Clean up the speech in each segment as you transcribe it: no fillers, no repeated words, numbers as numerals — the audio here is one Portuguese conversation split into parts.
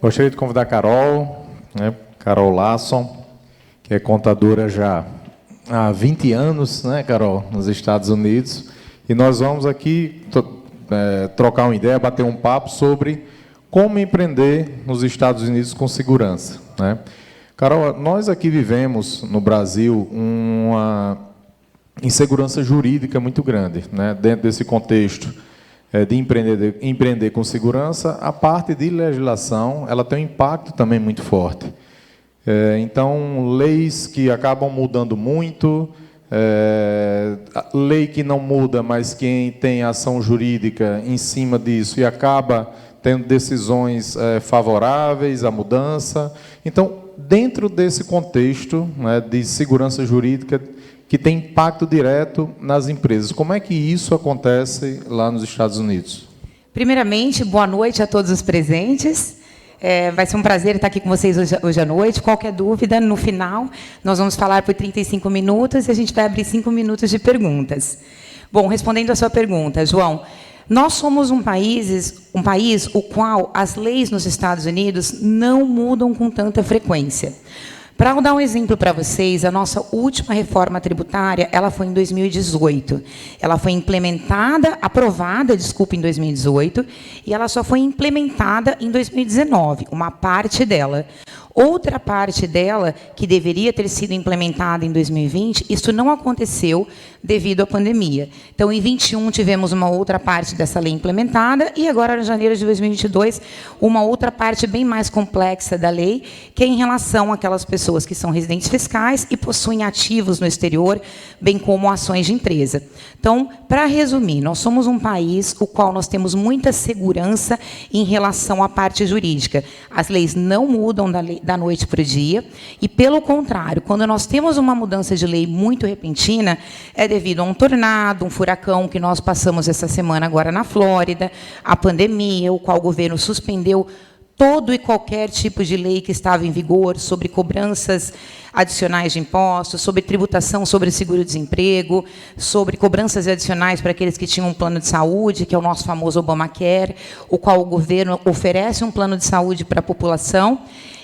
Gostaria de convidar a Carol, né, Carol Lasson, que é contadora já há 20 anos, né, Carol, nos Estados Unidos, e nós vamos aqui trocar uma ideia, bater um papo sobre como empreender nos Estados Unidos com segurança, né? Carol, nós aqui vivemos no Brasil uma insegurança jurídica muito grande, né? Dentro desse contexto de empreender com segurança, a parte de legislação ela tem um impacto também muito forte. Então, leis que acabam mudando muito, lei que não muda, mas quem tem ação jurídica em cima disso e acaba tendo decisões favoráveis à mudança. Então, dentro desse contexto, né, de segurança jurídica que tem impacto direto nas empresas, como é que isso acontece lá nos Estados Unidos? Primeiramente, boa noite a todos os presentes. Vai ser um prazer estar aqui com vocês hoje à noite. Qualquer dúvida, no final, nós vamos falar por 35 minutos e a gente vai abrir 5 minutos de perguntas. Bom, respondendo a sua pergunta, João, nós somos um país o qual as leis nos Estados Unidos não mudam com tanta frequência. Para dar um exemplo para vocês, a nossa última reforma tributária, ela foi em 2018. Ela foi aprovada em 2018, e ela só foi implementada em 2019, uma parte dela. Outra parte dela, que deveria ter sido implementada em 2020, isso não aconteceu devido à pandemia. Então, em 2021, tivemos uma outra parte dessa lei implementada, e agora, em janeiro de 2022, uma outra parte bem mais complexa da lei, que é em relação àquelas pessoas que são residentes fiscais e possuem ativos no exterior, bem como ações de empresa. Então, para resumir, nós somos um país o qual nós temos muita segurança em relação à parte jurídica. As leis não mudam da noite para o dia, e, pelo contrário, quando nós temos uma mudança de lei muito repentina, é devido a um tornado, um furacão que nós passamos essa semana agora na Flórida, a pandemia, o qual o governo suspendeu todo e qualquer tipo de lei que estava em vigor sobre cobranças adicionais de impostos, sobre tributação sobre seguro-desemprego, sobre cobranças adicionais para aqueles que tinham um plano de saúde, que é o nosso famoso Obamacare, o qual o governo oferece um plano de saúde para a população,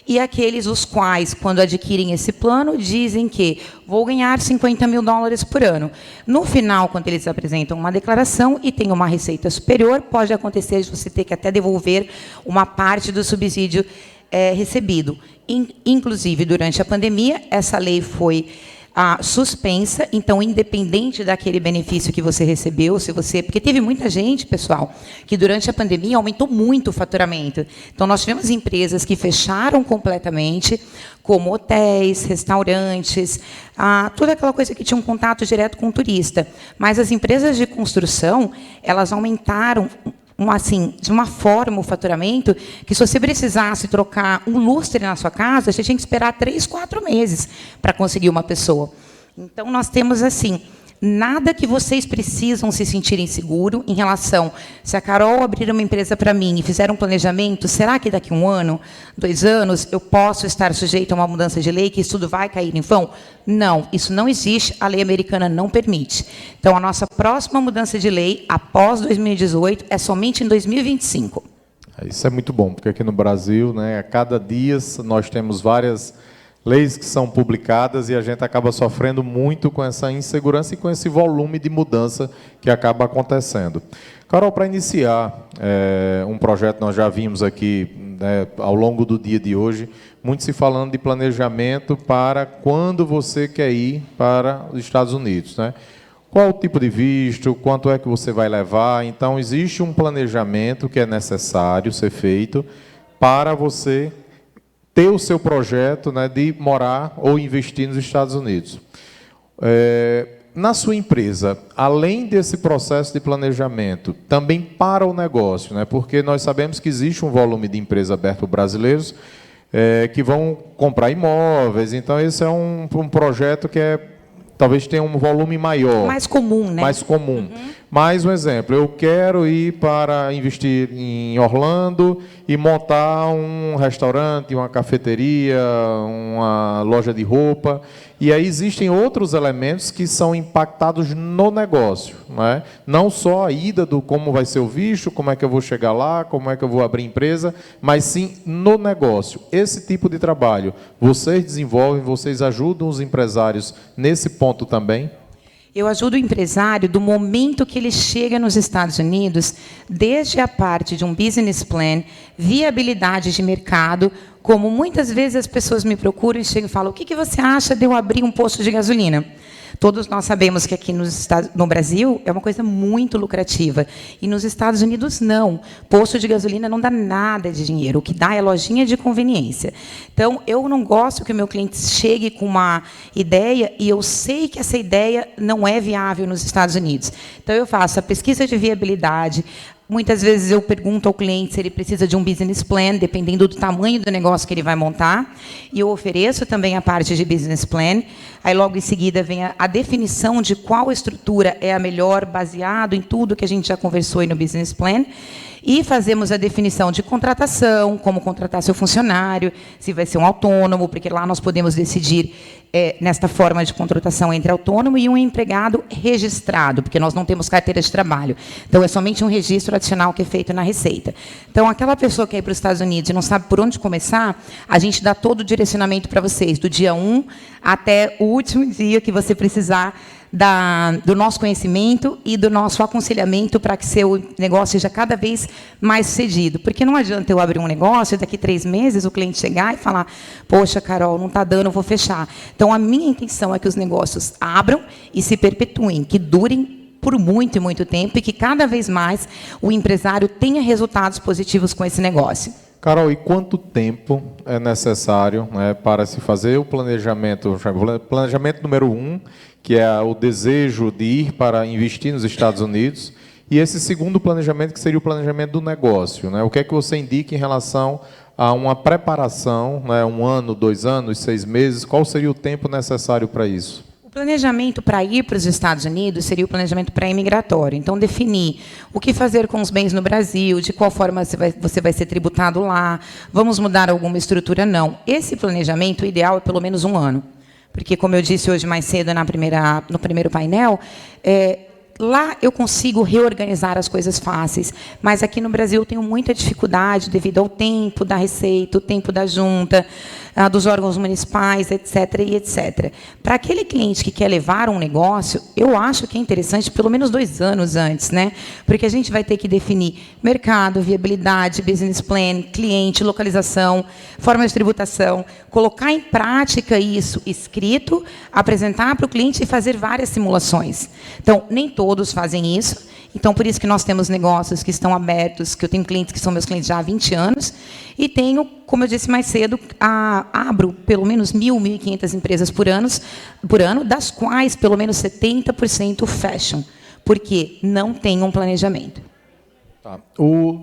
e aqueles os quais, quando adquirem esse plano, dizem que vou ganhar $50 mil por ano. No final, quando eles apresentam uma declaração e tem uma receita superior, pode acontecer de você ter que até devolver uma parte do subsídio recebido. Inclusive, durante a pandemia, essa lei foi suspensa, então, independente daquele benefício que você recebeu, porque teve muita gente, pessoal, que durante a pandemia aumentou muito o faturamento. Então, nós tivemos empresas que fecharam completamente, como hotéis, restaurantes, toda aquela coisa que tinha um contato direto com o turista. Mas as empresas de construção, elas aumentaram de uma forma o faturamento, que se você precisasse trocar um lustre na sua casa, você tinha que esperar 3, 4 meses para conseguir uma pessoa. Então, nós temos, nada que vocês precisam se sentir inseguro em relação, se a Carol abrir uma empresa para mim e fizer um planejamento, será que daqui 1 ano, 2 anos, eu posso estar sujeito a uma mudança de lei, que isso tudo vai cair em vão? Não, isso não existe, a lei americana não permite. Então, a nossa próxima mudança de lei, após 2018, é somente em 2025. Isso é muito bom, porque aqui no Brasil, né, a cada dia nós temos várias leis que são publicadas e a gente acaba sofrendo muito com essa insegurança e com esse volume de mudança que acaba acontecendo. Carol, para iniciar um projeto, nós já vimos aqui, né, ao longo do dia de hoje, muito se falando de planejamento para quando você quer ir para os Estados Unidos, né? Qual o tipo de visto, quanto é que você vai levar? Então, existe um planejamento que é necessário ser feito para você ter o seu projeto, né, de morar ou investir nos Estados Unidos. Na sua empresa, além desse processo de planejamento, também para o negócio, né, porque nós sabemos que existe um volume de empresas abertas por brasileiros que vão comprar imóveis, então esse é um projeto que talvez tenha um volume maior. Mais comum, né? Mais comum. Uhum. Mais um exemplo, eu quero ir para investir em Orlando e montar um restaurante, uma cafeteria, uma loja de roupa, E aí existem outros elementos que são impactados no negócio, né? Não só a ida do como vai ser o visto, como é que eu vou chegar lá, como é que eu vou abrir empresa, mas sim no negócio. Esse tipo de trabalho, vocês desenvolvem, vocês ajudam os empresários nesse ponto também? Eu ajudo o empresário do momento que ele chega nos Estados Unidos, desde a parte de um business plan, viabilidade de mercado, como muitas vezes as pessoas me procuram e chegam e falam: o que você acha de eu abrir um posto de gasolina? Todos nós sabemos que aqui no Brasil é uma coisa muito lucrativa. E nos Estados Unidos, não. Posto de gasolina não dá nada de dinheiro. O que dá é lojinha de conveniência. Então, eu não gosto que o meu cliente chegue com uma ideia e eu sei que essa ideia não é viável nos Estados Unidos. Então, eu faço a pesquisa de viabilidade. Muitas vezes eu pergunto ao cliente se ele precisa de um business plan, dependendo do tamanho do negócio que ele vai montar. E eu ofereço também a parte de business plan. Aí, logo em seguida, vem a definição de qual estrutura é a melhor, baseado em tudo que a gente já conversou aí no business plan. E fazemos a definição de contratação, como contratar seu funcionário, se vai ser um autônomo, porque lá nós podemos decidir nesta forma de contratação entre autônomo e um empregado registrado, porque nós não temos carteira de trabalho. Então, é somente um registro adicional que é feito na Receita. Então, aquela pessoa que é para os Estados Unidos e não sabe por onde começar, a gente dá todo o direcionamento para vocês, do dia 1 até o último dia que você precisar do nosso conhecimento e do nosso aconselhamento para que seu negócio seja cada vez mais sucedido. Porque não adianta eu abrir um negócio e daqui 3 meses o cliente chegar e falar: poxa, Carol, não está dando, eu vou fechar. Então, a minha intenção é que os negócios abram e se perpetuem, que durem por muito e muito tempo e que cada vez mais o empresário tenha resultados positivos com esse negócio. Carol, e quanto tempo é necessário, né, para se fazer o planejamento número 1, que é o desejo de ir para investir nos Estados Unidos, e esse segundo planejamento, que seria o planejamento do negócio, né? O que é que você indica em relação a uma preparação, né, 1 ano, 2 anos, 6 meses, qual seria o tempo necessário para isso? O planejamento para ir para os Estados Unidos seria o planejamento pré-imigratório. Então, definir o que fazer com os bens no Brasil, de qual forma você vai ser tributado lá, vamos mudar alguma estrutura, não. Esse planejamento, o ideal é pelo menos 1 ano. Porque, como eu disse hoje mais cedo no primeiro painel, lá eu consigo reorganizar as coisas fáceis, mas aqui no Brasil eu tenho muita dificuldade devido ao tempo da Receita, o tempo da junta, dos órgãos municipais, etc. e etc. Para aquele cliente que quer levar um negócio, eu acho que é interessante pelo menos 2 anos antes, né? Porque a gente vai ter que definir mercado, viabilidade, business plan, cliente, localização, forma de tributação, colocar em prática isso escrito, apresentar para o cliente e fazer várias simulações. Então, nem todos fazem isso. Então, por isso que nós temos negócios que estão abertos, que eu tenho clientes que são meus clientes já há 20 anos, e tenho, como eu disse mais cedo, abro pelo menos 1.000, 1.500 empresas por ano, das quais pelo menos 70% fecham, porque não tem um planejamento. Tá.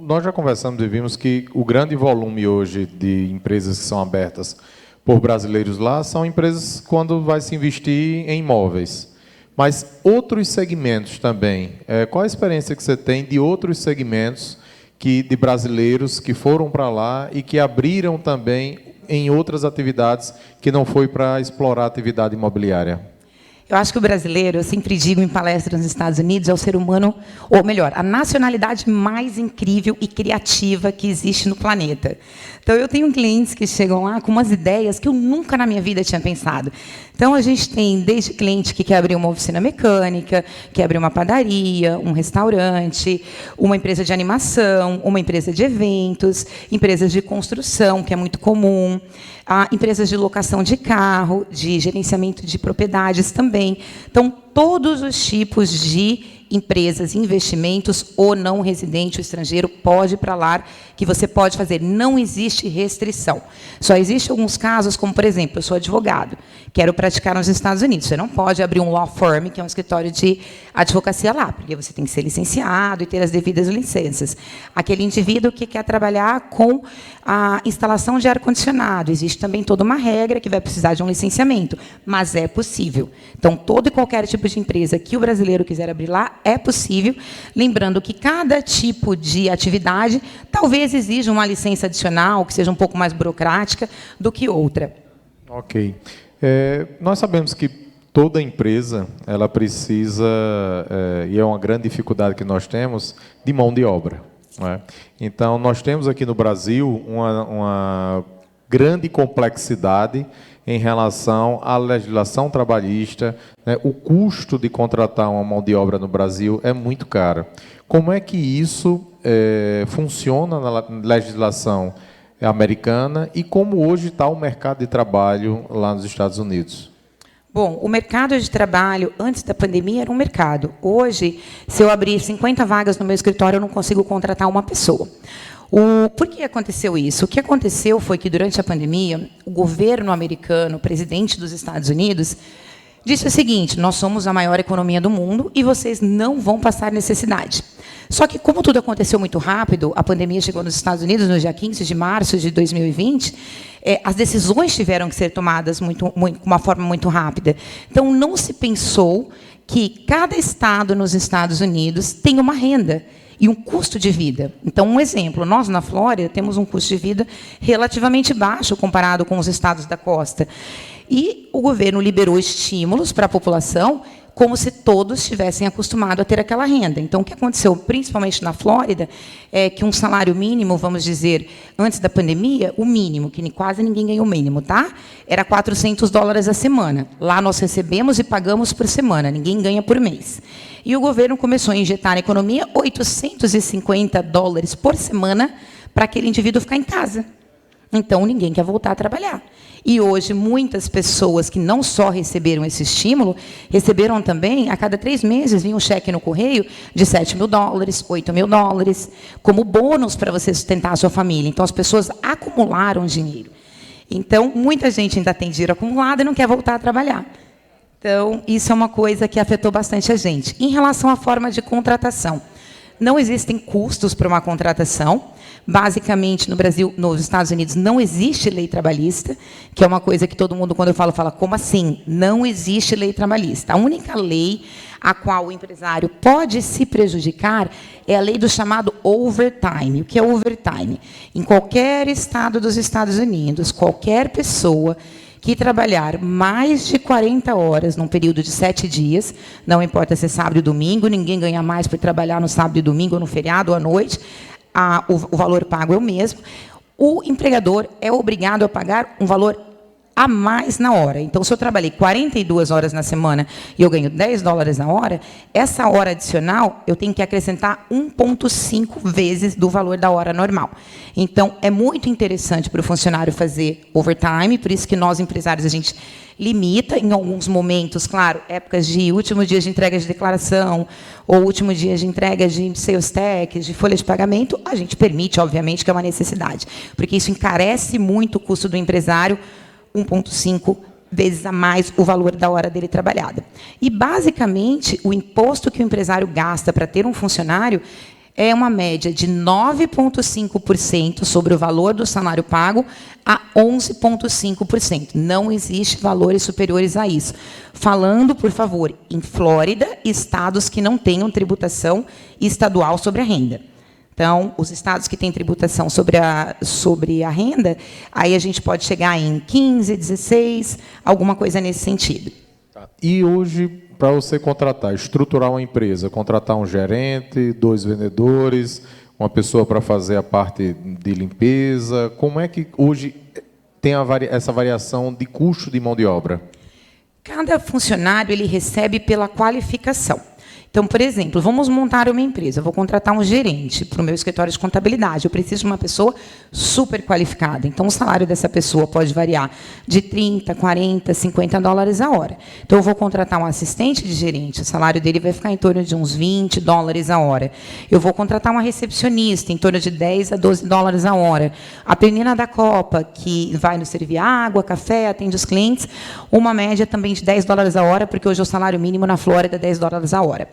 Nós já conversamos e vimos que o grande volume hoje de empresas que são abertas por brasileiros lá são empresas quando vai se investir em imóveis. Mas outros segmentos também. Qual a experiência que você tem de outros segmentos de brasileiros que foram para lá e que abriram também em outras atividades que não foi para explorar a atividade imobiliária? Eu acho que o brasileiro, eu sempre digo em palestras nos Estados Unidos, é o ser humano, ou melhor, a nacionalidade mais incrível e criativa que existe no planeta. Então, eu tenho clientes que chegam lá com umas ideias que eu nunca na minha vida tinha pensado. Então, a gente tem desde cliente que quer abrir uma oficina mecânica, quer abrir uma padaria, um restaurante, uma empresa de animação, uma empresa de eventos, empresas de construção, que é muito comum, empresas de locação de carro, de gerenciamento de propriedades também. Então, todos os tipos de empresas, investimentos, o não residente, o estrangeiro, pode ir para lá, que você pode fazer. Não existe restrição. Só existem alguns casos, como, por exemplo, eu sou advogado, quero praticar nos Estados Unidos. Você não pode abrir um law firm, que é um escritório de advocacia lá, porque você tem que ser licenciado e ter as devidas licenças. Aquele indivíduo que quer trabalhar com a instalação de ar-condicionado, existe também toda uma regra que vai precisar de um licenciamento, mas é possível. Então, todo e qualquer tipo de empresa que o brasileiro quiser abrir lá, é possível, lembrando que cada tipo de atividade talvez exija uma licença adicional, que seja um pouco mais burocrática do que outra. Ok. Nós sabemos que toda empresa ela precisa, e é uma grande dificuldade que nós temos, de mão de obra, não é? Então, nós temos aqui no Brasil uma grande complexidade em relação à legislação trabalhista, né? O custo de contratar uma mão de obra no Brasil é muito caro. Como é que isso funciona na legislação americana e como hoje está o mercado de trabalho lá nos Estados Unidos? Bom, o mercado de trabalho, antes da pandemia, era um mercado. Hoje, se eu abrir 50 vagas no meu escritório, eu não consigo contratar uma pessoa. Por que aconteceu isso? O que aconteceu foi que, durante a pandemia, o governo americano, o presidente dos Estados Unidos, disse o seguinte: nós somos a maior economia do mundo e vocês não vão passar necessidade. Só que, como tudo aconteceu muito rápido, a pandemia chegou nos Estados Unidos no dia 15 de março de 2020, as decisões tiveram que ser tomadas com uma forma muito rápida. Então, não se pensou que cada estado nos Estados Unidos tem uma renda e um custo de vida. Então, um exemplo, nós, na Flórida, temos um custo de vida relativamente baixo comparado com os estados da costa. E o governo liberou estímulos para a população, como se todos tivessem acostumado a ter aquela renda. Então, o que aconteceu, principalmente na Flórida, é que um salário mínimo, vamos dizer, antes da pandemia, o mínimo, que quase ninguém ganhou o mínimo, tá? Era $400 a semana. Lá nós recebemos e pagamos por semana, ninguém ganha por mês. E o governo começou a injetar na economia $850 por semana para aquele indivíduo ficar em casa. Então, ninguém quer voltar a trabalhar. E hoje, muitas pessoas que não só receberam esse estímulo, receberam também, a cada 3 meses, vinha um cheque no correio de $7.000, $8.000, como bônus para você sustentar a sua família. Então, as pessoas acumularam dinheiro. Então, muita gente ainda tem dinheiro acumulado e não quer voltar a trabalhar. Então, isso é uma coisa que afetou bastante a gente. Em relação à forma de contratação, não existem custos para uma contratação. Basicamente, no Brasil, nos Estados Unidos, não existe lei trabalhista, que é uma coisa que todo mundo, quando eu falo, fala, como assim? Não existe lei trabalhista. A única lei a qual o empresário pode se prejudicar é a lei do chamado overtime. O que é overtime? Em qualquer estado dos Estados Unidos, qualquer pessoa que trabalhar mais de 40 horas num período de 7 dias, não importa se é sábado e domingo, ninguém ganha mais por trabalhar no sábado e domingo, ou no feriado, ou à noite, o valor pago é o mesmo. O empregador é obrigado a pagar um valor a mais na hora. Então, se eu trabalhei 42 horas na semana e eu ganho $10 na hora, essa hora adicional eu tenho que acrescentar 1,5 vezes do valor da hora normal. Então, é muito interessante para o funcionário fazer overtime, por isso que nós, empresários, a gente limita, em alguns momentos, claro, épocas de último dia de entrega de declaração, ou último dia de entrega de sales tax, de folha de pagamento, a gente permite, obviamente, que é uma necessidade, porque isso encarece muito o custo do empresário, 1,5 vezes a mais o valor da hora dele trabalhada. E, basicamente, o imposto que o empresário gasta para ter um funcionário é uma média de 9,5% sobre o valor do salário pago a 11,5%. Não existe valores superiores a isso. Falando, por favor, em Flórida, estados que não tenham tributação estadual sobre a renda. Então, os estados que têm tributação sobre a renda, aí a gente pode chegar em 15, 16, alguma coisa nesse sentido. E hoje, para você contratar, estruturar uma empresa, contratar um gerente, 2 vendedores, uma pessoa para fazer a parte de limpeza, como é que hoje tem essa variação de custo de mão de obra? Cada funcionário ele recebe pela qualificação. Então, por exemplo, vamos montar uma empresa, eu vou contratar um gerente para o meu escritório de contabilidade, eu preciso de uma pessoa super qualificada. Então, o salário dessa pessoa pode variar de 30, 40, $50 a hora. Então, eu vou contratar um assistente de gerente, o salário dele vai ficar em torno de uns $20 a hora. Eu vou contratar uma recepcionista, em torno de 10 a $12 a hora. A menina da copa, que vai nos servir água, café, atende os clientes, uma média também de $10 a hora, porque hoje o salário mínimo na Flórida é $10 a hora.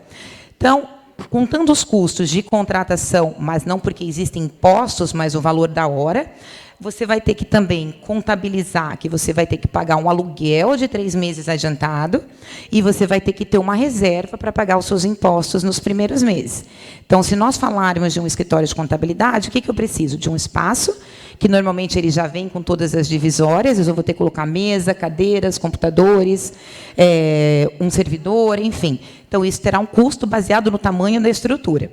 Então, contando os custos de contratação, mas não porque existem impostos, mas o valor da hora, você vai ter que também contabilizar que você vai ter que pagar um aluguel de 3 meses adiantado e você vai ter que ter uma reserva para pagar os seus impostos nos primeiros meses. Então, se nós falarmos de um escritório de contabilidade, o que eu preciso? De um espaço que normalmente ele já vem com todas as divisórias, eu vou ter que colocar mesa, cadeiras, computadores, um servidor, enfim. Então, isso terá um custo baseado no tamanho da estrutura.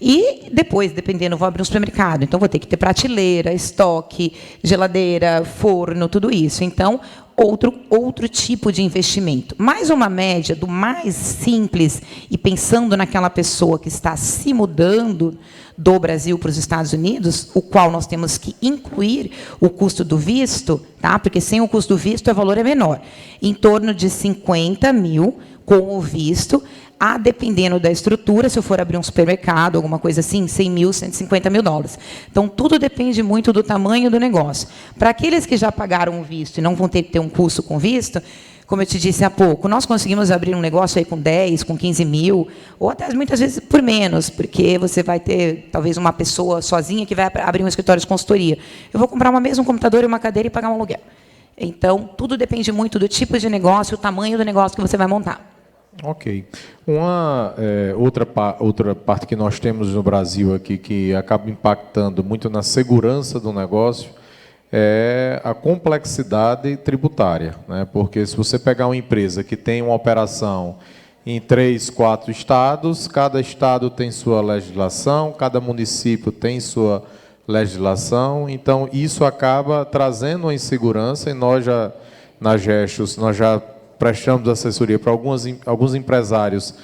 E depois, dependendo, vou abrir um supermercado, então vou ter que ter prateleira, estoque, geladeira, forno, tudo isso. Então, outro tipo de investimento. Mais uma média do mais simples, e pensando naquela pessoa que está se mudando do Brasil para os Estados Unidos, o qual nós temos que incluir o custo do visto, tá? Porque sem o custo do visto o valor é menor. Em torno de 50 mil com o visto, dependendo da estrutura, se eu for abrir um supermercado, alguma coisa assim, 100 mil, 150 mil dólares. Então, tudo depende muito do tamanho do negócio. Para aqueles que já pagaram o visto e não vão ter que ter um custo com visto, como eu te disse há pouco, nós conseguimos abrir um negócio aí com 10, com 15 mil, ou até muitas vezes por menos, porque você vai ter, talvez, uma pessoa sozinha que vai abrir um escritório de consultoria. Eu vou comprar uma mesa, um computador e uma cadeira e pagar um aluguel. Então, tudo depende muito do tipo de negócio, o tamanho do negócio que você vai montar. Ok. Outra parte que nós temos no Brasil aqui, que acaba impactando muito na segurança do negócio, é a complexidade tributária, né? Porque se você pegar uma empresa que tem uma operação em 3, 4 estados, cada estado tem sua legislação, cada município tem sua legislação, então isso acaba trazendo uma insegurança, e nós já, na Gestos, nós já prestamos assessoria para alguns empresários,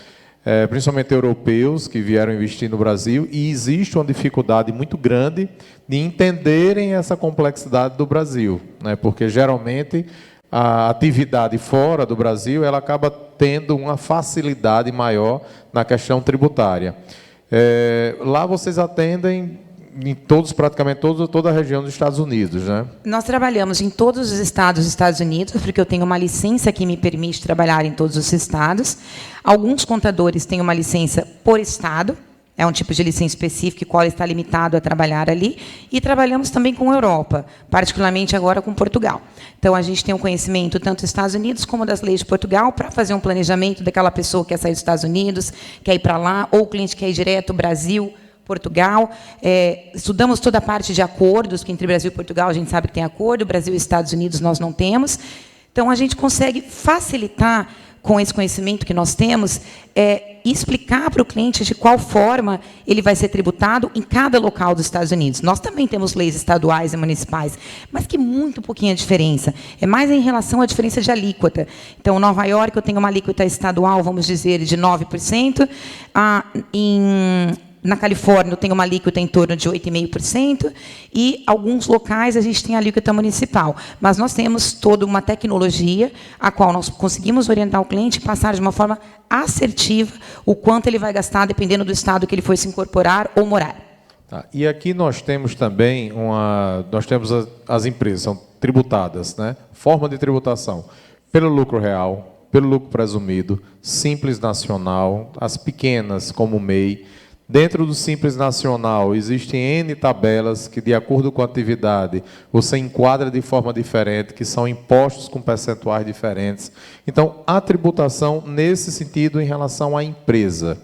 principalmente europeus, que vieram investir no Brasil, e existe uma dificuldade muito grande de entenderem essa complexidade do Brasil, né? Porque, geralmente, a atividade fora do Brasil ela acaba tendo uma facilidade maior na questão tributária. Lá vocês atendem em praticamente toda a região dos Estados Unidos, né? Nós trabalhamos em todos os estados dos Estados Unidos, porque eu tenho uma licença que me permite trabalhar em todos os estados. Alguns contadores têm uma licença por estado, é um tipo de licença específica, qual está limitado a trabalhar ali. E trabalhamos também com a Europa, particularmente agora com Portugal. Então, a gente tem um conhecimento tanto dos Estados Unidos como das leis de Portugal, para fazer um planejamento daquela pessoa que quer sair dos Estados Unidos, quer ir para lá, ou o cliente quer ir direto ao Brasil, Portugal. Estudamos toda a parte de acordos, que entre Brasil e Portugal a gente sabe que tem acordo, Brasil e Estados Unidos nós não temos. Então, a gente consegue facilitar, com esse conhecimento que nós temos, explicar para o cliente de qual forma ele vai ser tributado em cada local dos Estados Unidos. Nós também temos leis estaduais e municipais, mas que muito pouquinha diferença. É mais em relação à diferença de alíquota. Então, em Nova York, eu tenho uma alíquota estadual, vamos dizer, de 9%. Na Califórnia, eu tenho uma alíquota em torno de 8,5%, e alguns locais a gente tem a alíquota municipal. Mas nós temos toda uma tecnologia a qual nós conseguimos orientar o cliente e passar de uma forma assertiva o quanto ele vai gastar, dependendo do estado que ele for se incorporar ou morar. Tá. E aqui nós temos também as empresas são tributadas, né? Forma de tributação pelo lucro real, pelo lucro presumido, Simples Nacional, as pequenas como o MEI. Dentro do Simples Nacional, existem N tabelas que, de acordo com a atividade, você enquadra de forma diferente, que são impostos com percentuais diferentes. Então, a tributação, nesse sentido, em relação à empresa,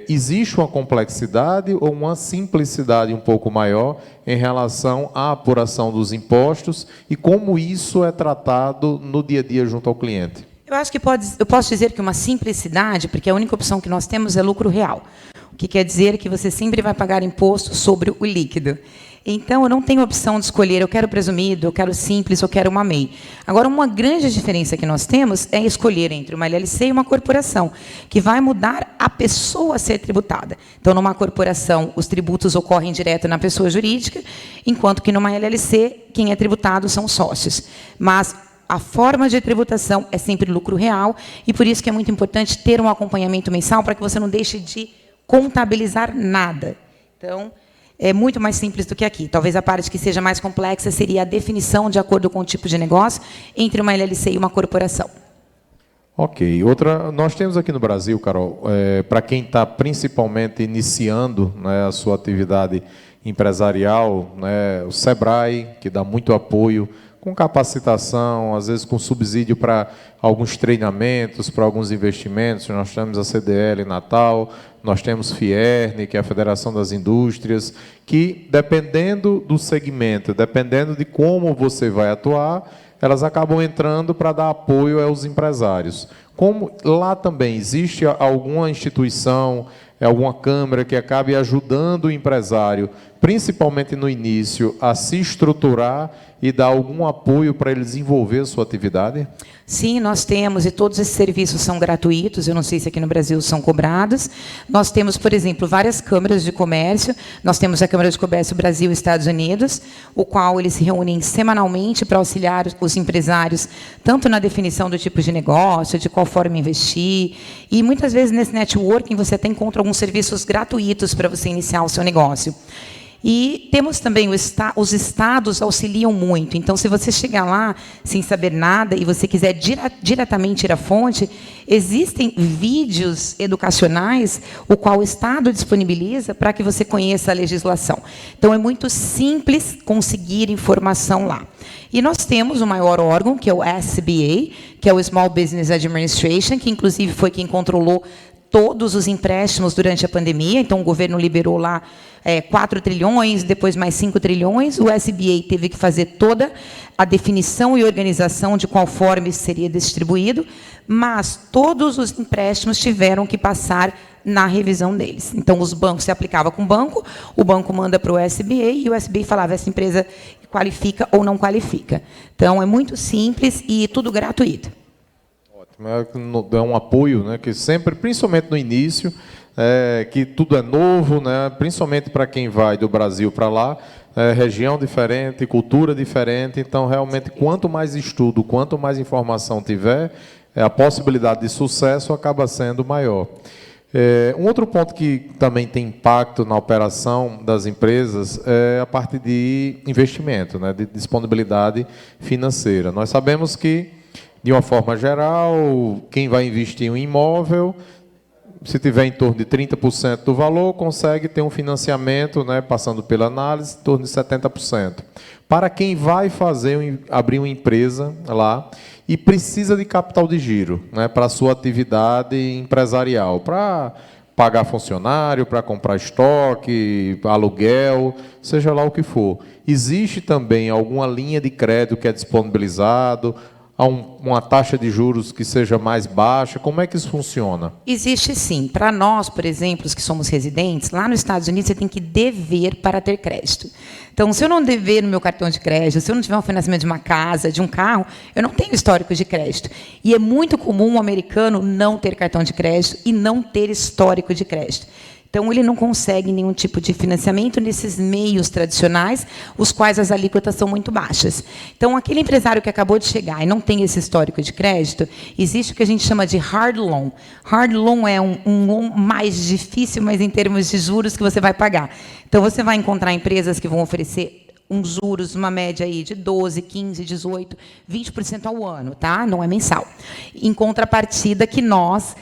existe uma complexidade ou uma simplicidade um pouco maior em relação à apuração dos impostos e como isso é tratado no dia a dia junto ao cliente? Eu acho que eu posso dizer que uma simplicidade, porque a única opção que nós temos é lucro real. O que quer dizer que você sempre vai pagar imposto sobre o líquido. Então, eu não tenho opção de escolher, eu quero presumido, eu quero simples, eu quero uma MEI. Agora, uma grande diferença que nós temos é escolher entre uma LLC e uma corporação, que vai mudar a pessoa a ser tributada. Então, numa corporação, os tributos ocorrem direto na pessoa jurídica, enquanto que numa LLC, quem é tributado são os sócios. Mas a forma de tributação é sempre lucro real, e por isso que é muito importante ter um acompanhamento mensal, para que você não deixe de contabilizar nada. Então, é muito mais simples do que aqui. Talvez a parte que seja mais complexa seria a definição, de acordo com o tipo de negócio, entre uma LLC e uma corporação. Ok. Nós temos aqui no Brasil, Carol, para quem está principalmente iniciando, né, a sua atividade empresarial, né, o SEBRAE, que dá muito apoio, com capacitação, às vezes com subsídio para alguns treinamentos, para alguns investimentos. Nós temos a CDL Natal, nós temos Fierne, que é a Federação das Indústrias, que, dependendo do segmento, dependendo de como você vai atuar, elas acabam entrando para dar apoio aos empresários. Como lá também existe alguma instituição, alguma câmara que acabe ajudando o empresário, principalmente no início, a se estruturar e dar algum apoio para ele desenvolver a sua atividade? Sim, nós temos, e todos esses serviços são gratuitos, eu não sei se aqui no Brasil são cobrados. Nós temos, por exemplo, várias câmaras de comércio, nós temos a Câmara de Comércio Brasil e Estados Unidos, o qual eles se reúnem semanalmente para auxiliar os empresários, tanto na definição do tipo de negócio, de qual forma investir, e muitas vezes nesse networking você até encontra alguns serviços gratuitos para você iniciar o seu negócio. E temos também, os estados auxiliam muito. Então, se você chegar lá sem saber nada e você quiser diretamente ir à fonte, existem vídeos educacionais, o qual o estado disponibiliza para que você conheça a legislação. Então, é muito simples conseguir informação lá. E nós temos o maior órgão, que é o SBA, que é o Small Business Administration, que, inclusive, foi quem controlou todos os empréstimos durante a pandemia. Então, o governo liberou lá 4 trilhões, depois mais 5 trilhões. O SBA teve que fazer toda a definição e organização de qual forma isso seria distribuído, mas todos os empréstimos tiveram que passar na revisão deles. Então, os bancos se aplicava com o banco manda para o SBA, e o SBA falava, essa empresa qualifica ou não qualifica. Então, é muito simples e tudo gratuito. É um apoio, né, que sempre, principalmente no início, que tudo é novo, né, principalmente para quem vai do Brasil para lá, região diferente, cultura diferente. Então, realmente, quanto mais estudo, quanto mais informação tiver, a possibilidade de sucesso acaba sendo maior. Um outro ponto que também tem impacto na operação das empresas é a parte de investimento, né, de disponibilidade financeira. Nós sabemos que, de uma forma geral, quem vai investir em um imóvel, se tiver em torno de 30% do valor, consegue ter um financiamento, né, passando pela análise, em torno de 70%. Para quem vai abrir uma empresa lá e precisa de capital de giro, né, para a sua atividade empresarial, para pagar funcionário, para comprar estoque, aluguel, seja lá o que for. Existe também alguma linha de crédito que é disponibilizado, a uma taxa de juros que seja mais baixa? Como é que isso funciona? Existe sim. Para nós, por exemplo, os que somos residentes, lá nos Estados Unidos você tem que dever para ter crédito. Então, se eu não dever no meu cartão de crédito, se eu não tiver um financiamento de uma casa, de um carro, eu não tenho histórico de crédito. E é muito comum o americano não ter cartão de crédito e não ter histórico de crédito. Então, ele não consegue nenhum tipo de financiamento nesses meios tradicionais, os quais as alíquotas são muito baixas. Então, aquele empresário que acabou de chegar e não tem esse histórico de crédito, existe o que a gente chama de hard loan. Hard loan é um loan mais difícil, mas em termos de juros que você vai pagar. Então, você vai encontrar empresas que vão oferecer uns juros, uma média aí de 12, 15, 18, 20% ao ano, tá? Não é mensal. Em contrapartida, que nós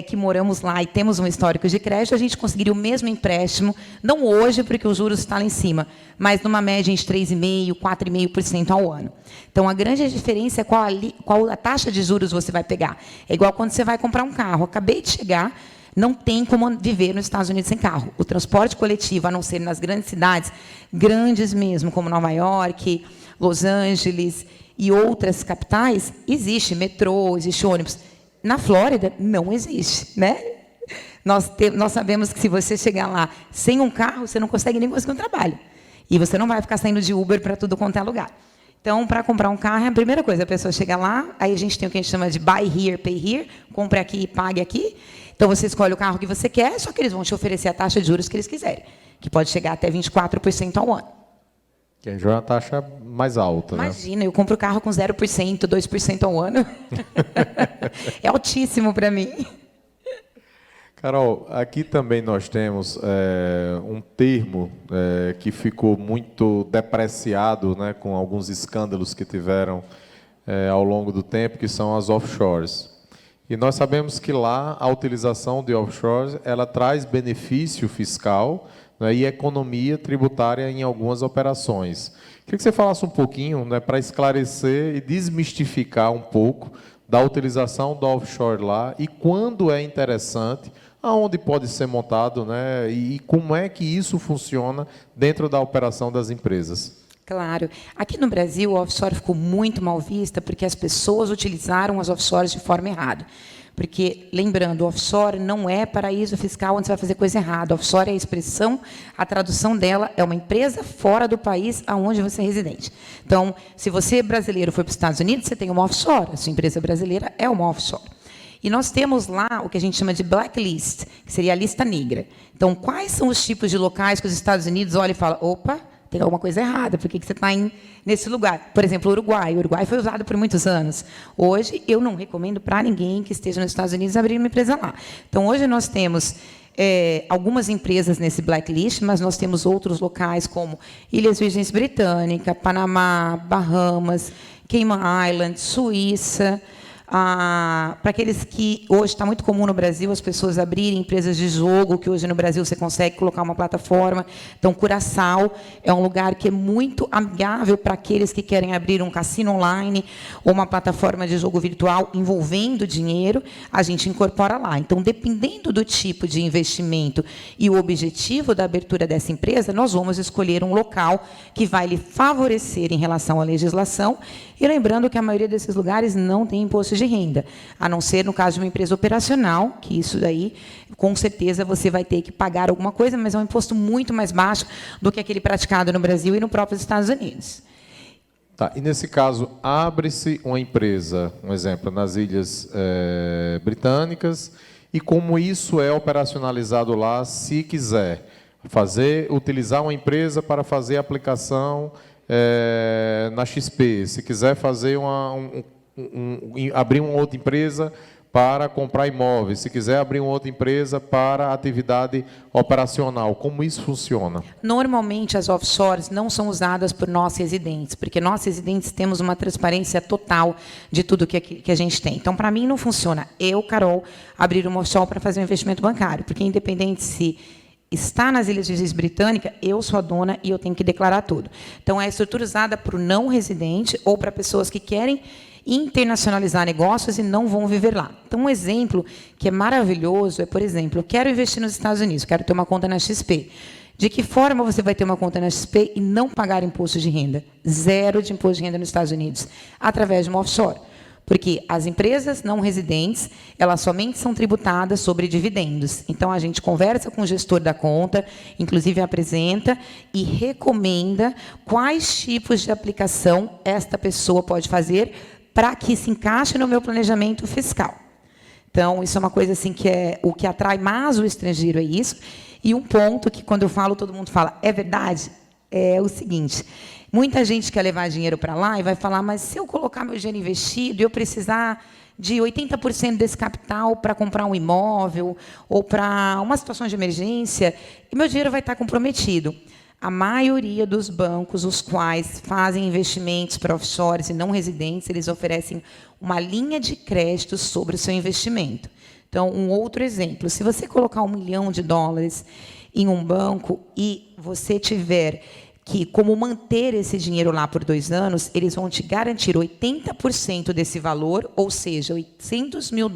que moramos lá e temos um histórico de crédito, a gente conseguiria o mesmo empréstimo, não hoje, porque os juros estão lá em cima, mas numa média de 3,5%, 4,5% ao ano. Então, a grande diferença é qual a taxa de juros você vai pegar. É igual quando você vai comprar um carro. Acabei de chegar, não tem como viver nos Estados Unidos sem carro. O transporte coletivo, a não ser nas grandes cidades, grandes mesmo, como Nova York, Los Angeles e outras capitais, existe metrô, existe ônibus. Na Flórida, não existe, né? Nós sabemos que se você chegar lá sem um carro, você não consegue nem conseguir um trabalho. E você não vai ficar saindo de Uber para tudo quanto é lugar. Então, para comprar um carro, é a primeira coisa. A pessoa chega lá, aí a gente tem o que a gente chama de buy here, pay here. Compre aqui e pague aqui. Então, você escolhe o carro que você quer, só que eles vão te oferecer a taxa de juros que eles quiserem, que pode chegar até 24% ao ano. Que já é uma taxa mais alta. Imagina, né? Eu compro o carro com 0%, 2% ao ano. É altíssimo para mim. Carol, aqui também nós temos um termo que ficou muito depreciado, né, com alguns escândalos que tiveram ao longo do tempo, que são as offshores. E nós sabemos que lá a utilização de offshores ela traz benefício fiscal, né, e economia tributária em algumas operações. Queria que você falasse um pouquinho, né, para esclarecer e desmistificar um pouco da utilização do offshore lá e quando é interessante aonde pode ser montado, né? E como é que isso funciona dentro da operação das empresas? Claro. Aqui no Brasil, o offshore ficou muito mal vista porque as pessoas utilizaram as offshores de forma errada. Porque, lembrando, o offshore não é paraíso fiscal onde você vai fazer coisa errada. O offshore é a expressão, a tradução dela é uma empresa fora do país onde você é residente. Então, se você brasileiro for para os Estados Unidos, você tem uma offshore. A sua empresa brasileira é uma offshore. E nós temos lá o que a gente chama de blacklist, que seria a lista negra. Então, quais são os tipos de locais que os Estados Unidos olham e falam, opa, tem alguma coisa errada, por que você está nesse lugar? Por exemplo, o Uruguai. O Uruguai foi usado por muitos anos. Hoje, eu não recomendo para ninguém que esteja nos Estados Unidos abrir uma empresa lá. Então, hoje nós temos algumas empresas nesse blacklist, mas nós temos outros locais como Ilhas Virgens Britânicas, Panamá, Bahamas, Cayman Islands, Suíça. Para aqueles que hoje está muito comum no Brasil as pessoas abrirem empresas de jogo, que hoje no Brasil você consegue colocar uma plataforma. Então, Curaçao é um lugar que é muito amigável para aqueles que querem abrir um cassino online ou uma plataforma de jogo virtual envolvendo dinheiro, a gente incorpora lá. Então, dependendo do tipo de investimento e o objetivo da abertura dessa empresa, nós vamos escolher um local que vai lhe favorecer em relação à legislação. E lembrando que a maioria desses lugares não tem imposto de renda, a não ser no caso de uma empresa operacional, que isso daí, com certeza, você vai ter que pagar alguma coisa, mas é um imposto muito mais baixo do que aquele praticado no Brasil e no próprio Estados Unidos. Tá, e nesse caso, abre-se uma empresa, um exemplo, nas Ilhas Britânicas, e como isso é operacionalizado lá, se quiser utilizar uma empresa para fazer a aplicação na XP, se quiser fazer abrir uma outra empresa para comprar imóveis, se quiser abrir uma outra empresa para atividade operacional, como isso funciona? Normalmente, as offshores não são usadas por nós residentes, porque nós residentes temos uma transparência total de tudo que a gente tem. Então, para mim, não funciona eu, Carol, abrir uma offshore para fazer um investimento bancário, porque independente se está nas Ilhas Virgens Britânicas, eu sou a dona e eu tenho que declarar tudo. Então, é a estrutura usada para o não residente ou para pessoas que querem internacionalizar negócios e não vão viver lá. Então, um exemplo que é maravilhoso é, por exemplo, eu quero investir nos Estados Unidos, quero ter uma conta na XP. De que forma você vai ter uma conta na XP e não pagar imposto de renda? Zero de imposto de renda nos Estados Unidos, através de uma offshore. Porque as empresas não residentes, elas somente são tributadas sobre dividendos. Então, a gente conversa com o gestor da conta, inclusive apresenta e recomenda quais tipos de aplicação esta pessoa pode fazer para que se encaixe no meu planejamento fiscal. Então, isso é uma coisa assim que é o que atrai mais o estrangeiro, é isso. E um ponto que, quando eu falo, todo mundo fala, é verdade, é o seguinte: muita gente quer levar dinheiro para lá e vai falar, mas se eu colocar meu dinheiro investido e eu precisar de 80% desse capital para comprar um imóvel ou para uma situação de emergência, meu dinheiro vai estar comprometido. A maioria dos bancos, os quais fazem investimentos para offshores e não residentes, eles oferecem uma linha de crédito sobre o seu investimento. Então, um outro exemplo, se você colocar $1 milhão em um banco e você tiver que, como manter esse dinheiro lá por 2 anos, eles vão te garantir 80% desse valor, ou seja, $800 mil,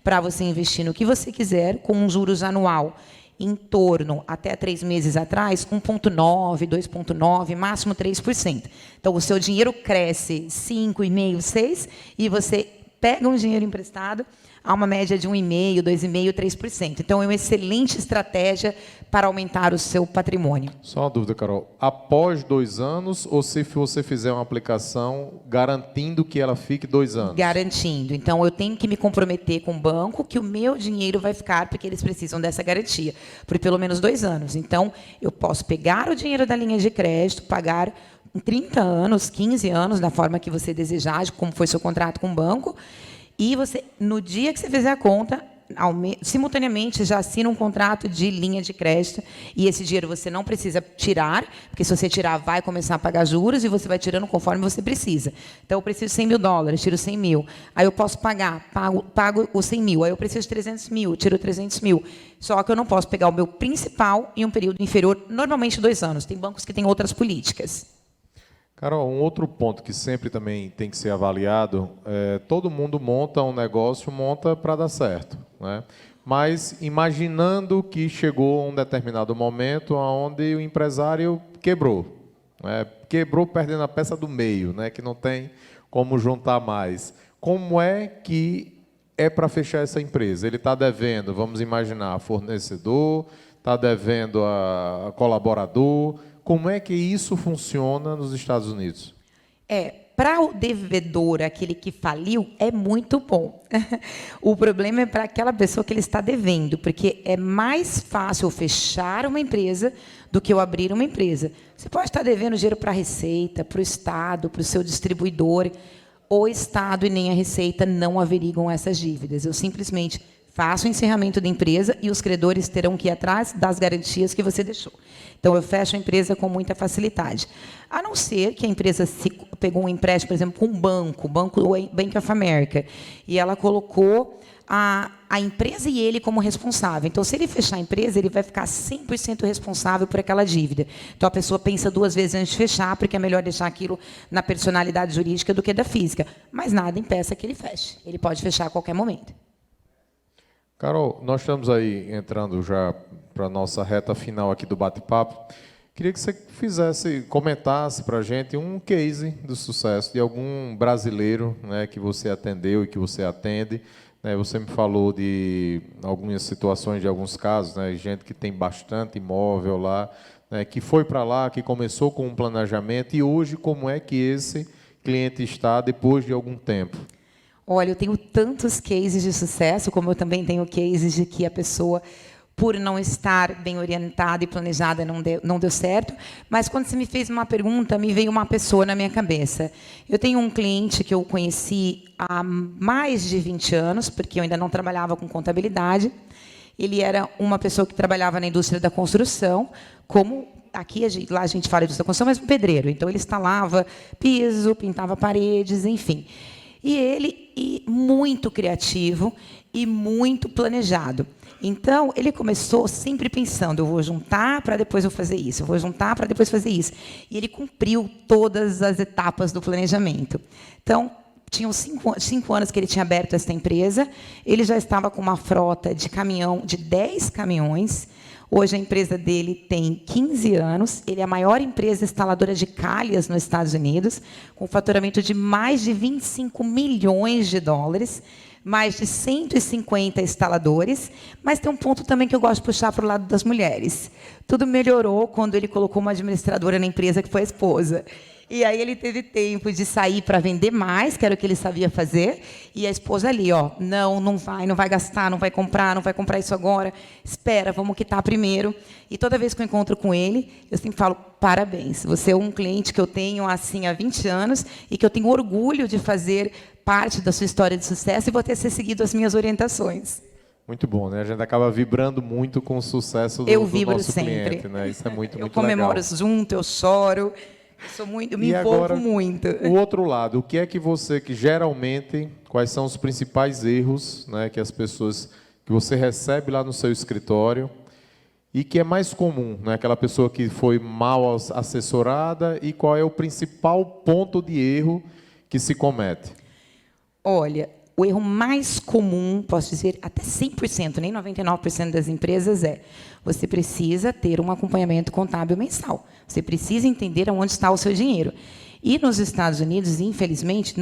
para você investir no que você quiser, com um juros anual em torno, até 3 meses atrás, 1,9%, 2,9%, máximo 3%. Então, o seu dinheiro cresce 5,5%, 6%, e você pega um dinheiro emprestado a uma média de 1,5%, 2,5%, 3%. Então, é uma excelente estratégia para aumentar o seu patrimônio. Só uma dúvida, Carol. Após 2 anos, ou se você fizer uma aplicação garantindo que ela fique 2 anos? Garantindo. Então, eu tenho que me comprometer com o banco que o meu dinheiro vai ficar, porque eles precisam dessa garantia, por pelo menos 2 anos. Então, eu posso pegar o dinheiro da linha de crédito, pagar em 30 anos, 15 anos, da forma que você desejar, como foi seu contrato com o banco, e você, no dia que você fizer a conta, simultaneamente já assina um contrato de linha de crédito, e esse dinheiro você não precisa tirar, porque se você tirar, vai começar a pagar juros, e você vai tirando conforme você precisa. Então, eu preciso de $100 mil, tiro 100 mil. Aí eu posso pago os 100 mil. Aí eu preciso de 300 mil, tiro 300 mil. Só que eu não posso pegar o meu principal em um período inferior, normalmente 2 anos. Tem bancos que têm outras políticas. Carol, um outro ponto que sempre também tem que ser avaliado, todo mundo monta um negócio, monta para dar certo, né? mas imaginando que chegou a um determinado momento onde o empresário quebrou, né? Quebrou perdendo a peça do meio, né? Que não tem como juntar mais. Como é que é para fechar essa empresa? Ele está devendo, vamos imaginar, a fornecedor, está devendo a colaborador. Como é que isso funciona nos Estados Unidos? Para o devedor, aquele que faliu, é muito bom. O problema é para aquela pessoa que ele está devendo, porque é mais fácil fechar uma empresa do que eu abrir uma empresa. Você pode estar devendo dinheiro para a Receita, para o Estado, para o seu distribuidor. O Estado e nem a Receita não averiguam essas dívidas. Eu simplesmente faço o encerramento da empresa e os credores terão que ir atrás das garantias que você deixou. Então, eu fecho a empresa com muita facilidade. A não ser que a empresa pegou um empréstimo, por exemplo, com um banco, o Bank of America, e ela colocou a empresa e ele como responsável. Então, se ele fechar a empresa, ele vai ficar 100% responsável por aquela dívida. Então, a pessoa pensa 2 vezes antes de fechar, porque é melhor deixar aquilo na personalidade jurídica do que da física. Mas nada impeça que ele feche. Ele pode fechar a qualquer momento. Carol, nós estamos aí entrando já para a nossa reta final aqui do bate-papo. Queria que você comentasse para a gente um case do sucesso de algum brasileiro, né, que você atendeu e que você atende. Né, você me falou de algumas situações, de alguns casos, né, gente que tem bastante imóvel lá, né, que foi para lá, que começou com um planejamento, e hoje como é que esse cliente está depois de algum tempo? Olha, eu tenho tantos cases de sucesso, como eu também tenho cases de que a pessoa, por não estar bem orientada e planejada, não deu certo. Mas, quando você me fez uma pergunta, me veio uma pessoa na minha cabeça. Eu tenho um cliente que eu conheci há mais de 20 anos, porque eu ainda não trabalhava com contabilidade. Ele era uma pessoa que trabalhava na indústria da construção, como aqui lá a gente fala de indústria da construção, mas um pedreiro. Então, ele instalava piso, pintava paredes, enfim. E ele muito criativo e muito planejado. Então, ele começou sempre pensando, eu vou juntar para depois eu fazer isso, eu vou juntar para depois fazer isso. E ele cumpriu todas as etapas do planejamento. Então, tinham 5 anos que ele tinha aberto essa empresa, ele já estava com uma frota de 10 caminhões. Hoje a empresa dele tem 15 anos, ele é a maior empresa instaladora de calhas nos Estados Unidos, com faturamento de mais de 25 milhões de dólares, mais de 150 instaladores, mas tem um ponto também que eu gosto de puxar para o lado das mulheres. Tudo melhorou quando ele colocou uma administradora na empresa, que foi a esposa. E aí ele teve tempo de sair para vender mais, que era o que ele sabia fazer, e a esposa ali, ó, não vai gastar, não vai comprar isso agora, espera, vamos quitar primeiro. E toda vez que eu encontro com ele, eu sempre falo, parabéns, você é um cliente que eu tenho assim há 20 anos e que eu tenho orgulho de fazer parte da sua história de sucesso e vou ter seguido as minhas orientações. Muito bom, né? A gente acaba vibrando muito com o sucesso do nosso cliente, né? Isso é muito legal. Eu comemoro junto, eu choro. Eu me envolvo muito. O outro lado, o que é que geralmente, quais são os principais erros, né, que você recebe lá no seu escritório e que é mais comum, né, aquela pessoa que foi mal assessorada, e qual é o principal ponto de erro que se comete? Olha, o erro mais comum, posso dizer até 100%, nem 99% das empresas você precisa ter um acompanhamento contábil mensal. Você precisa entender aonde está o seu dinheiro. E nos Estados Unidos, infelizmente,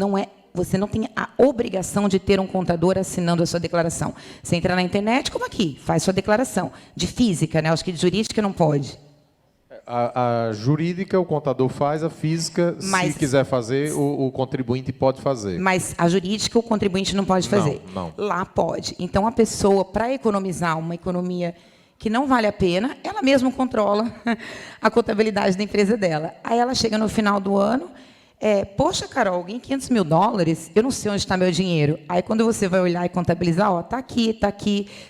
você não tem a obrigação de ter um contador assinando a sua declaração. Você entra na internet, como aqui, faz sua declaração. De física, né? Acho que de jurídica não pode. A jurídica o contador faz, a física, se quiser fazer, o contribuinte pode fazer. Mas a jurídica o contribuinte não pode fazer. Não. Lá pode. Então, a pessoa, para economizar uma economia que não vale a pena, ela mesma controla a contabilidade da empresa dela. Aí ela chega no final do ano, poxa, Carol, alguém $500 mil, eu não sei onde está meu dinheiro. Aí, quando você vai olhar e contabilizar, ó, está aqui,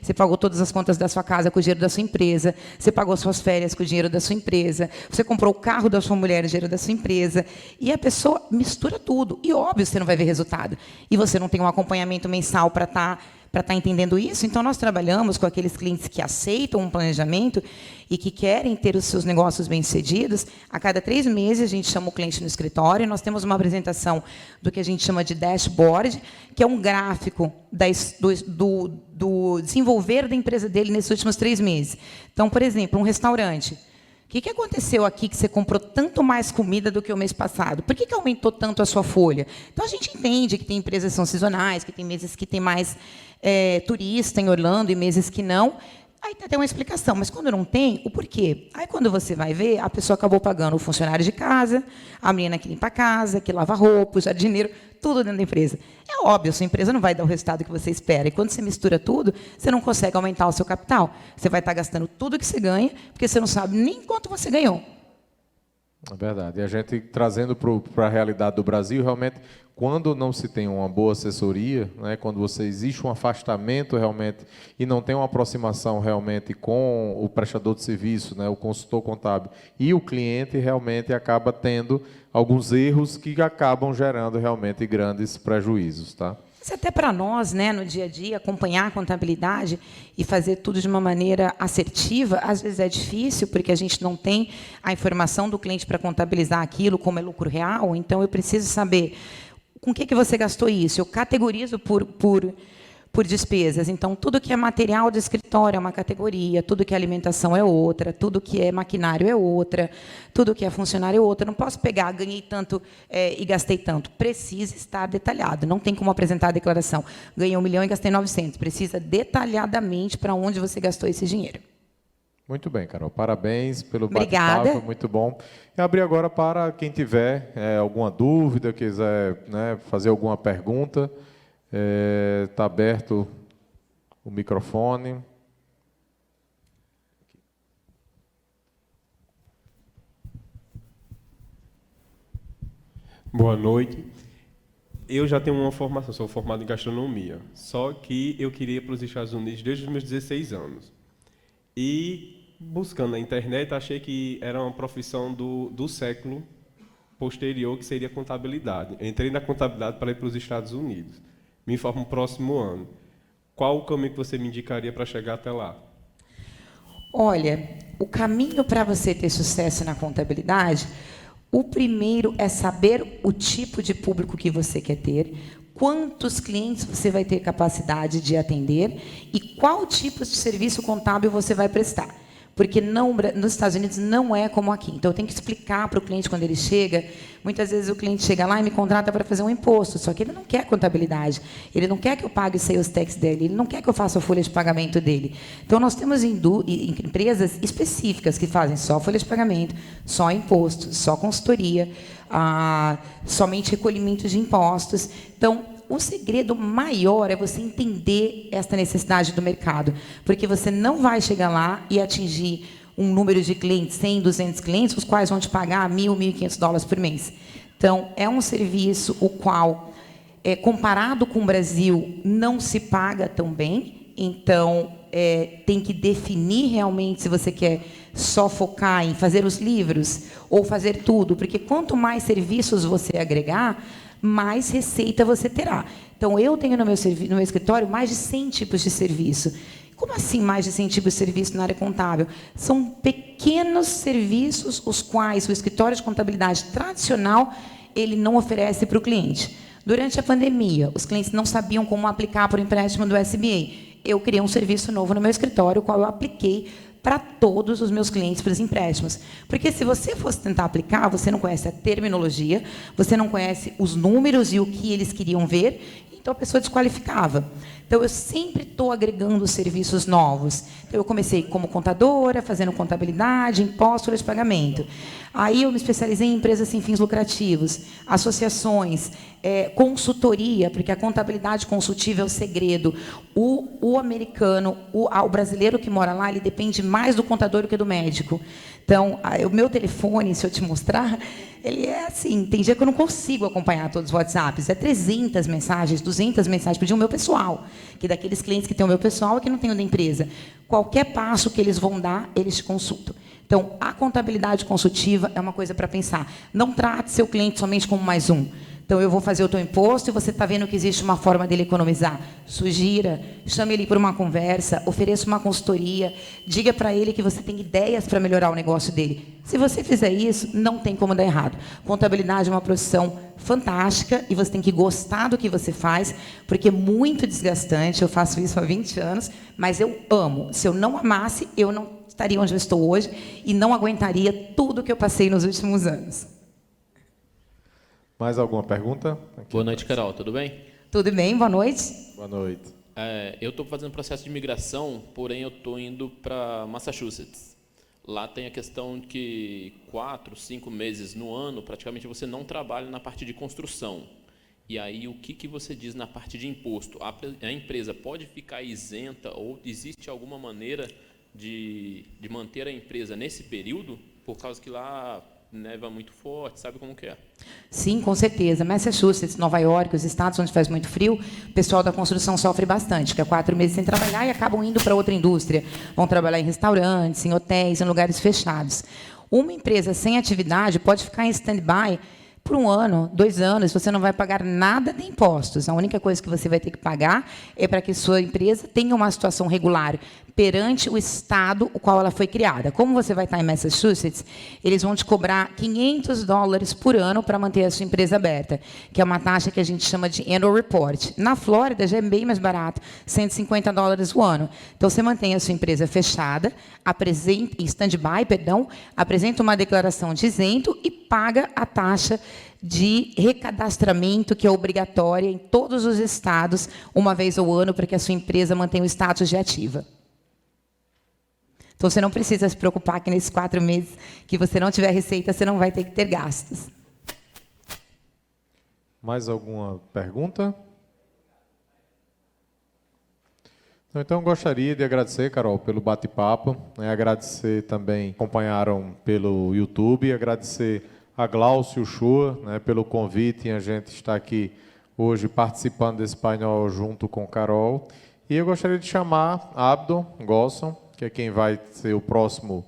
você pagou todas as contas da sua casa com o dinheiro da sua empresa, você pagou suas férias com o dinheiro da sua empresa, você comprou o carro da sua mulher com o dinheiro da sua empresa, e a pessoa mistura tudo. E, óbvio, você não vai ver resultado. E você não tem um acompanhamento mensal para estar para estar entendendo isso. Então, nós trabalhamos com aqueles clientes que aceitam um planejamento e que querem ter os seus negócios bem-sucedidos. A cada 3 meses, a gente chama o cliente no escritório, nós temos uma apresentação do que a gente chama de dashboard, que é um gráfico do desenvolver da empresa dele nesses últimos 3 meses. Então, por exemplo, um restaurante. O que aconteceu aqui que você comprou tanto mais comida do que o mês passado? Por que aumentou tanto a sua folha? Então, a gente entende que tem empresas que são sazonais, que tem meses que tem mais turista em Orlando e meses que não. Aí tem uma explicação, mas quando não tem, o porquê? Aí, quando você vai ver, a pessoa acabou pagando o funcionário de casa, a menina que limpa a casa, que lava roupa, o jardineiro, tudo dentro da empresa. É óbvio, a sua empresa não vai dar o resultado que você espera. E quando você mistura tudo, você não consegue aumentar o seu capital. Você vai estar gastando tudo que você ganha, porque você não sabe nem quanto você ganhou. É verdade. E a gente trazendo para a realidade do Brasil, realmente, quando não se tem uma boa assessoria, né, quando existe um afastamento realmente e não tem uma aproximação realmente com o prestador de serviço, né, o consultor contábil e o cliente, realmente acaba tendo alguns erros que acabam gerando realmente grandes prejuízos, tá? Isso até para nós, né, no dia a dia, acompanhar a contabilidade e fazer tudo de uma maneira assertiva, às vezes é difícil, porque a gente não tem a informação do cliente para contabilizar aquilo como é lucro real, então eu preciso saber com o que você gastou isso. Eu categorizo por despesas. Então, tudo que é material de escritório é uma categoria, tudo que é alimentação é outra, tudo que é maquinário é outra, tudo que é funcionário é outra. Eu não posso pegar, ganhei tanto e gastei tanto. Precisa estar detalhado. Não tem como apresentar a declaração. Ganhei 1 milhão e gastei 900. Precisa detalhadamente para onde você gastou esse dinheiro. Muito bem, Carol. Parabéns pelo bate-papo, foi muito bom. E abrir agora para quem tiver alguma dúvida, quiser, né, fazer alguma pergunta. Está aberto o microfone. Boa noite. Eu já tenho uma formação, sou formado em gastronomia, só que eu queria ir para os Estados Unidos desde os meus 16 anos. E, buscando na internet, achei que era uma profissão do século posterior, que seria contabilidade. Eu entrei na contabilidade para ir para os Estados Unidos. Me informo no próximo ano. Qual o caminho que você me indicaria para chegar até lá? Olha, o caminho para você ter sucesso na contabilidade, o primeiro é saber o tipo de público que você quer ter, quantos clientes você vai ter capacidade de atender e qual tipo de serviço contábil você vai prestar. Porque nos Estados Unidos não é como aqui. Então, eu tenho que explicar para o cliente quando ele chega. Muitas vezes o cliente chega lá e me contrata para fazer um imposto, só que ele não quer contabilidade. Ele não quer que eu pague o sales tax dele, ele não quer que eu faça a folha de pagamento dele. Então, nós temos empresas específicas que fazem só folha de pagamento, só imposto, só consultoria, somente recolhimento de impostos. Então, o segredo maior é você entender esta necessidade do mercado, porque você não vai chegar lá e atingir um número de clientes, 100, 200 clientes, os quais vão te pagar $1.000, $1.500 por mês. Então, é um serviço o qual, comparado com o Brasil, não se paga tão bem. Então, tem que definir realmente se você quer só focar em fazer os livros ou fazer tudo, porque quanto mais serviços você agregar, mais receita você terá. Então, eu tenho no meu escritório mais de 100 tipos de serviço. Como assim mais de 100 tipos de serviço na área contábil? São pequenos serviços os quais o escritório de contabilidade tradicional ele não oferece para o cliente. Durante a pandemia, os clientes não sabiam como aplicar para o empréstimo do SBA. Eu criei um serviço novo no meu escritório, o qual eu apliquei para todos os meus clientes para os empréstimos. Porque se você fosse tentar aplicar, você não conhece a terminologia, você não conhece os números e o que eles queriam ver, então a pessoa desqualificava. Então, eu sempre estou agregando serviços novos. Então, eu comecei como contadora, fazendo contabilidade, imposto de pagamento. Aí, eu me especializei em empresas sem fins lucrativos, associações, consultoria, porque a contabilidade consultiva é o segredo. O americano, o brasileiro que mora lá, ele depende mais do contador do que do médico. Então, o meu telefone, se eu te mostrar, ele é assim, tem dia que eu não consigo acompanhar todos os WhatsApps. É 300 mensagens, 200 mensagens por dia, o meu pessoal, que daqueles clientes que tem o meu pessoal e que não tem o da empresa. Qualquer passo que eles vão dar, eles te consultam. Então, a contabilidade consultiva é uma coisa para pensar. Não trate seu cliente somente como mais um. Então, eu vou fazer o teu imposto e você está vendo que existe uma forma dele economizar. Sugira, chame ele para uma conversa, ofereça uma consultoria, diga para ele que você tem ideias para melhorar o negócio dele. Se você fizer isso, não tem como dar errado. Contabilidade é uma profissão fantástica e você tem que gostar do que você faz, porque é muito desgastante. Eu faço isso há 20 anos, mas eu amo. Se eu não amasse, eu não estaria onde eu estou hoje e não aguentaria tudo que eu passei nos últimos anos. Mais alguma pergunta? Aqui. Boa noite, Carol. Tudo bem? Tudo bem? Boa noite. Boa noite. Eu estou fazendo processo de imigração, porém eu estou indo para Massachusetts. Lá tem a questão que 4, 5 meses no ano, praticamente você não trabalha na parte de construção. E aí, o que você diz na parte de imposto? A empresa pode ficar isenta ou existe alguma maneira de manter a empresa nesse período? Por causa que lá neva muito forte, sabe como que é? Sim, com certeza. Massachusetts, Nova York, os estados onde faz muito frio, o pessoal da construção sofre bastante, que é 4 meses sem trabalhar e acabam indo para outra indústria. Vão trabalhar em restaurantes, em hotéis, em lugares fechados. Uma empresa sem atividade pode ficar em stand-by por 1 ano, 2 anos, você não vai pagar nada de impostos. A única coisa que você vai ter que pagar é para que sua empresa tenha uma situação regular perante o estado o qual ela foi criada. Como você vai estar em Massachusetts, eles vão te cobrar $500 por ano para manter a sua empresa aberta, que é uma taxa que a gente chama de annual report. Na Flórida já é bem mais barato, $150 o ano. Então você mantém a sua empresa fechada, em stand-by, apresenta uma declaração de isento e paga a taxa de recadastramento, que é obrigatória em todos os estados, uma vez ao ano, para que a sua empresa mantenha o status de ativa. Então, você não precisa se preocupar que nesses 4 meses que você não tiver receita, você não vai ter que ter gastos. Mais alguma pergunta? Então, gostaria de agradecer, Carol, pelo bate-papo, né? Agradecer também, acompanharam pelo YouTube, agradecer a Glaucio Chua, né, pelo convite e a gente está aqui hoje participando desse painel junto com Carol. E eu gostaria de chamar Abdon Gosson, que é quem vai ser o próximo,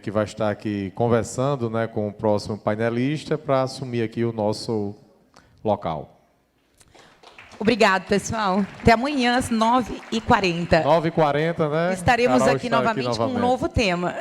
que vai estar aqui conversando, né, com o próximo painelista, para assumir aqui o nosso local. Obrigado, pessoal. Até amanhã, às 9h40. 9h40, né? Estaremos Carol aqui está novamente com um novo tema.